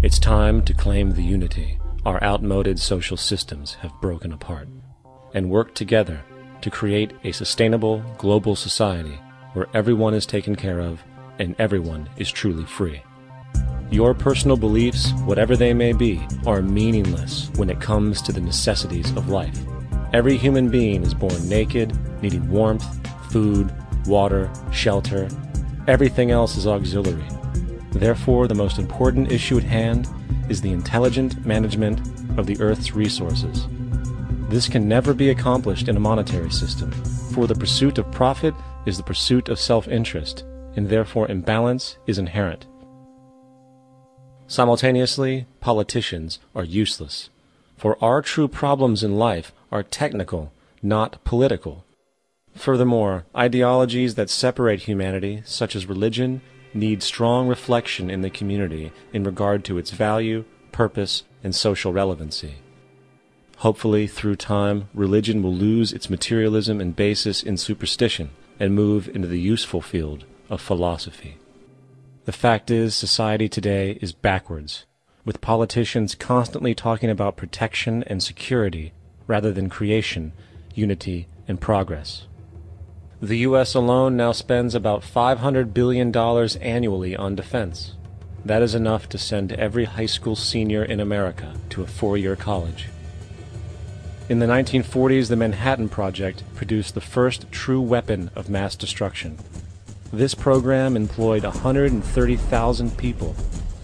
It's time to claim the unity our outmoded social systems have broken apart, and work together to create a sustainable global society where everyone is taken care of and everyone is truly free. Your personal beliefs, whatever they may be, are meaningless when it comes to the necessities of life. Every human being is born naked, needing warmth, food, water, shelter. Everything else is auxiliary. Therefore, the most important issue at hand is the intelligent management of the Earth's resources. This can never be accomplished in a monetary system, for the pursuit of profit is the pursuit of self-interest, and therefore imbalance is inherent. Simultaneously, politicians are useless, for our true problems in life are technical, not political. Furthermore, ideologies that separate humanity, such as religion, need strong reflection in the community in regard to its value, purpose, and social relevancy. Hopefully, through time, religion will lose its materialism and basis in superstition and move into the useful field of philosophy. The fact is, society today is backwards, with politicians constantly talking about protection and security rather than creation, unity, and progress. The U.S. alone now spends about $500 billion annually on defense. That is enough to send every high school senior in America to a 4-year college. In the 1940s, the Manhattan Project produced the first true weapon of mass destruction. This program employed 130,000 people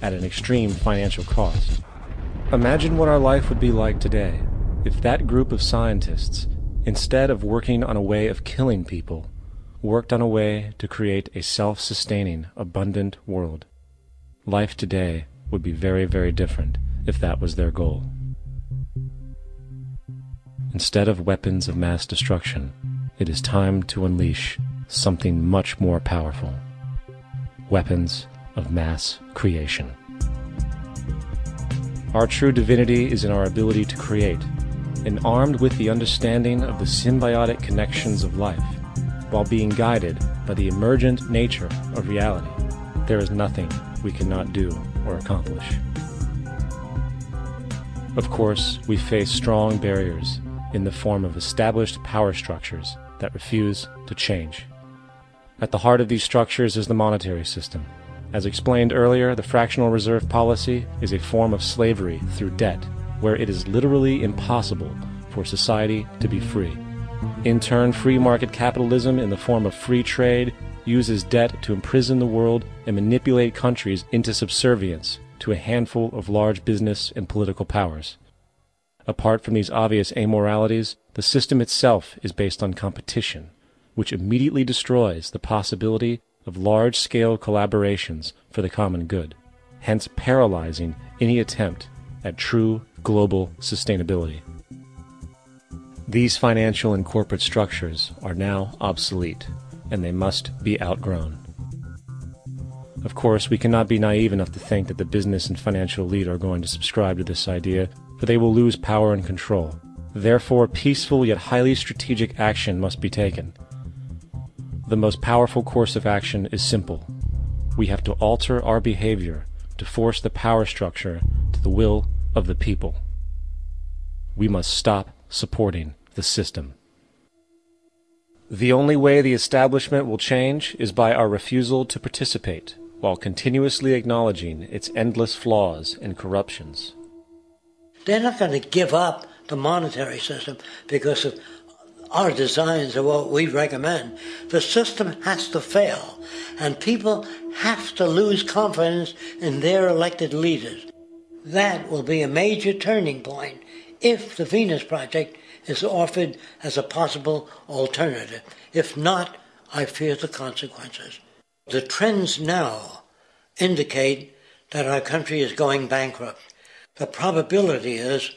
at an extreme financial cost. Imagine what our life would be like today if that group of scientists, instead of working on a way of killing people, worked on a way to create a self-sustaining, abundant world. Life today would be very, very different if that was their goal. Instead of weapons of mass destruction, it is time to unleash something much more powerful. Weapons of mass creation. Our true divinity is in our ability to create, and armed with the understanding of the symbiotic connections of life, while being guided by the emergent nature of reality, there is nothing we cannot do or accomplish. Of course, we face strong barriers in the form of established power structures that refuse to change. At the heart of these structures is the monetary system. As explained earlier, the fractional reserve policy is a form of slavery through debt, where it is literally impossible for society to be free. In turn, free market capitalism in the form of free trade uses debt to imprison the world and manipulate countries into subservience to a handful of large business and political powers. Apart from these obvious amoralities, the system itself is based on competition, which immediately destroys the possibility of large-scale collaborations for the common good, hence paralyzing any attempt at true global sustainability. These financial and corporate structures are now obsolete, and they must be outgrown. Of course, we cannot be naive enough to think that the business and financial elite are going to subscribe to this idea, for they will lose power and control. Therefore, peaceful yet highly strategic action must be taken. The most powerful course of action is simple. We have to alter our behavior to force the power structure to the will of the people. We must stop supporting the system. The only way the establishment will change is by our refusal to participate, while continuously acknowledging its endless flaws and corruptions. They're not going to give up the monetary system because of our designs of what we recommend. The system has to fail, and people have to lose confidence in their elected leaders. That will be a major turning point if the Venus Project is offered as a possible alternative. If not, I fear the consequences. The trends now indicate that our country is going bankrupt. The probability is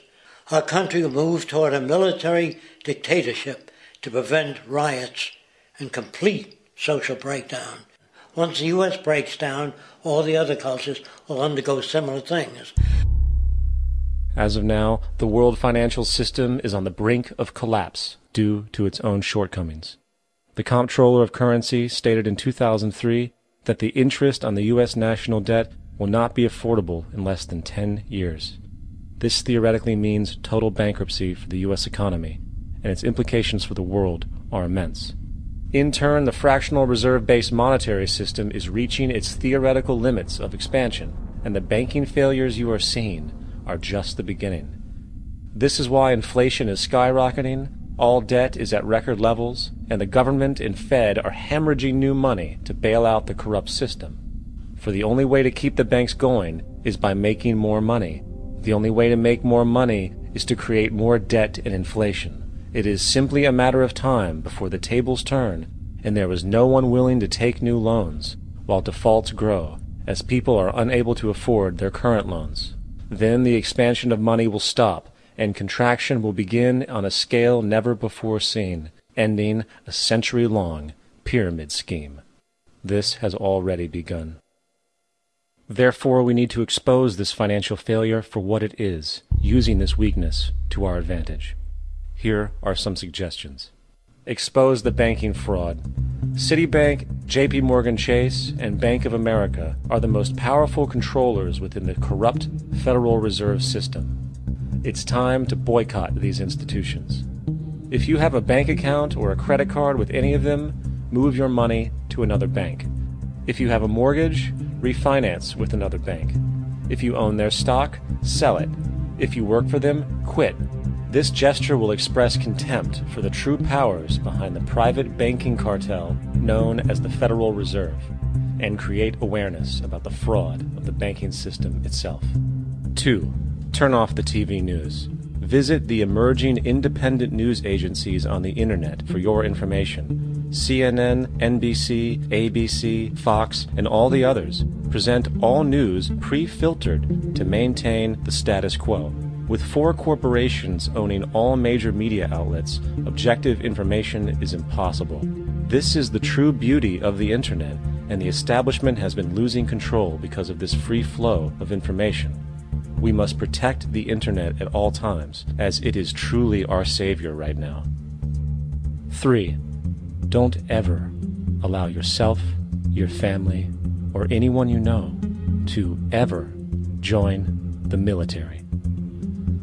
our country will move toward a military dictatorship to prevent riots and complete social breakdown. Once the U.S. breaks down, all the other cultures will undergo similar things. As of now, the world financial system is on the brink of collapse due to its own shortcomings. The Comptroller of Currency stated in 2003 that the interest on the U.S. national debt will not be affordable in less than 10 years. This theoretically means total bankruptcy for the U.S. economy, and its implications for the world are immense. In turn, the fractional reserve-based monetary system is reaching its theoretical limits of expansion, and the banking failures you are seeing are just the beginning. This is why inflation is skyrocketing, all debt is at record levels, and the government and Fed are hemorrhaging new money to bail out the corrupt system. For the only way to keep the banks going is by making more money. The only way to make more money is to create more debt and inflation. It is simply a matter of time before the tables turn, and there is no one willing to take new loans, while defaults grow, as people are unable to afford their current loans. Then the expansion of money will stop, and contraction will begin on a scale never before seen, ending a century-long pyramid scheme. This has already begun. Therefore, we need to expose this financial failure for what it is, using this weakness to our advantage. Here are some suggestions. Expose the banking fraud. Citibank, J.P. Morgan Chase, and Bank of America are the most powerful controllers within the corrupt Federal Reserve System. It's time to boycott these institutions. If you have a bank account or a credit card with any of them, move your money to another bank. If you have a mortgage, refinance with another bank. If you own their stock, sell it. If you work for them, quit. This gesture will express contempt for the true powers behind the private banking cartel known as the Federal Reserve, and create awareness about the fraud of the banking system itself. 2. Turn off the TV news. Visit the emerging independent news agencies on the internet for your information. CNN, NBC, ABC, Fox, and all the others present all news pre-filtered to maintain the status quo. With 4 corporations owning all major media outlets, objective information is impossible. This is the true beauty of the internet, and the establishment has been losing control because of this free flow of information. We must protect the internet at all times, as it is truly our savior right now. 3. Don't ever allow yourself, your family, or anyone you know to ever join the military.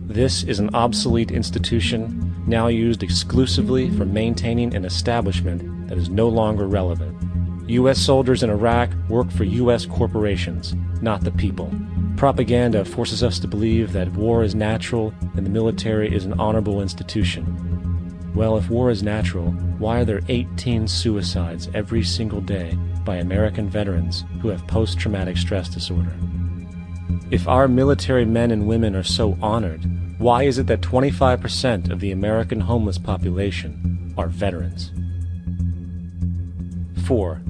This is an obsolete institution now used exclusively for maintaining an establishment that is no longer relevant. U.S. soldiers in Iraq work for U.S. corporations, not the people. Propaganda forces us to believe that war is natural and the military is an honorable institution. Well, if war is natural, why are there 18 suicides every single day by American veterans who have post-traumatic stress disorder? If our military men and women are so honored, why is it that 25% of the American homeless population are veterans? 4.